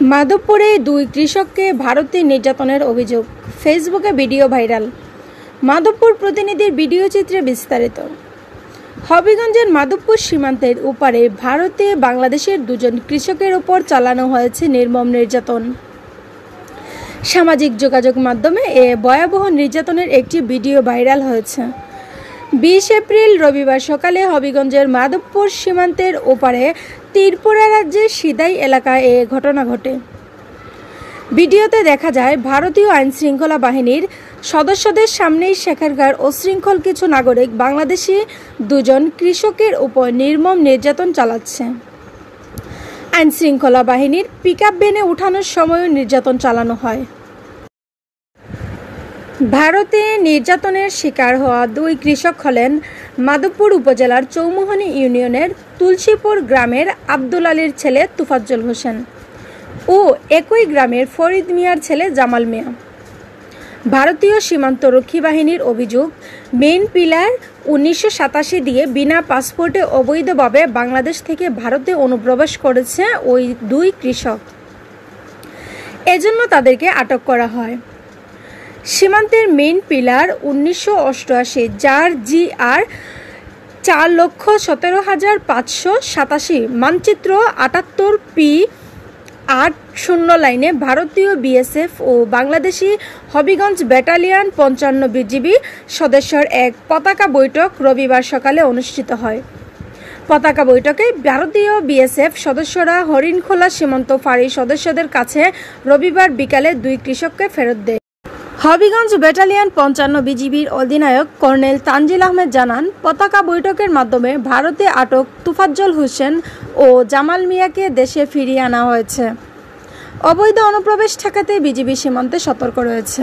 মাধবপুরে দুই কৃষককে ভারতে নির্যাতনের অভিযোগ, ফেসবুকে ভিডিও ভাইরাল। মাধবপুর প্রতিনিধির ভিডিও চিত্রে বিস্তারিত। হবিগঞ্জের মাধবপুর সীমান্তের ওপারে ভারতে বাংলাদেশের দুজন কৃষকের ওপর চালানো হয়েছে নির্মম নির্যাতন। সামাজিক যোগাযোগ মাধ্যমে এ ভয়াবহ নির্যাতনের একটি ভিডিও ভাইরাল হয়েছে। 20 এপ্রিল রবিবার সকালে হবিগঞ্জের মাধবপুর সীমান্তের ওপারে ত্রিপুরা রাজ্যের সিদাই এলাকায় এ ঘটনা ঘটে। ভিডিওতে দেখা যায় ভারতীয় আইনশৃঙ্খলা বাহিনীর সদস্যদের সামনেই সেখানকার অশৃঙ্খল কিছু নাগরিক বাংলাদেশি দুজন কৃষকের উপর নির্মম নির্যাতন চালাচ্ছে। আইনশৃঙ্খলা বাহিনীর পিকআপ ভ্যানে উঠানোর সময়ও নির্যাতন চালানো হয়। ভারতে নির্যাতনের শিকার হওয়া দুই কৃষক হলেন মাধবপুর উপজেলার চৌমুহনী ইউনিয়নের তুলসীপুর গ্রামের আব্দুল আলীর ছেলে তোফাজ্জল হোসেন ও একই গ্রামের ফরিদ মিয়ার ছেলে জামাল মিয়া। ভারতীয় সীমান্তরক্ষী বাহিনীর অভিযোগ, মেইন পিলার 1987 দিয়ে বিনা পাসপোর্টে অবৈধভাবে বাংলাদেশ থেকে ভারতে অনুপ্রবেশ করেছে ওই দুই কৃষক। এজন্য তাদেরকে আটক করা হয়। সীমান্তের মেইন পিলার 1988, যার GR 4,17,587, মানচিত্র 78P80 লাইনে ভারতীয় BSF ও বাংলাদেশি হবিগঞ্জ ব্যাটালিয়ন 55 বিজিবি সদস্যর এক পতাকা বৈঠক রবিবার সকালে অনুষ্ঠিত হয়। পতাকা বৈঠকে ভারতীয় BSF সদস্যরা হরিণখোলা সীমান্ত ফাঁড়ি সদস্যদের কাছে রবিবার বিকালে দুই কৃষককে ফেরত দেয়। হবিগঞ্জ ব্যাটালিয়ন 55 বিজিবির অধিনায়ক কর্নেল তানজিল আহমেদ জানান, পতাকা বৈঠকের মাধ্যমে ভারতে আটক তোফাজ্জল হোসেন ও জামাল মিয়াকে দেশে ফিরিয়ে আনা হয়েছে। অবৈধ অনুপ্রবেশ ঠেকাতে বিজিবি সীমান্তে সতর্ক রয়েছে।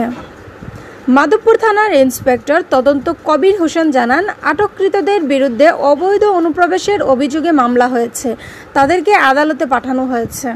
মাধবপুর থানার ইন্সপেক্টর তদন্ত কবির হোসেন জানান, আটককৃতদের বিরুদ্ধে অবৈধ অনুপ্রবেশের অভিযোগে মামলা হয়েছে, তাদেরকে আদালতে পাঠানো হয়েছে।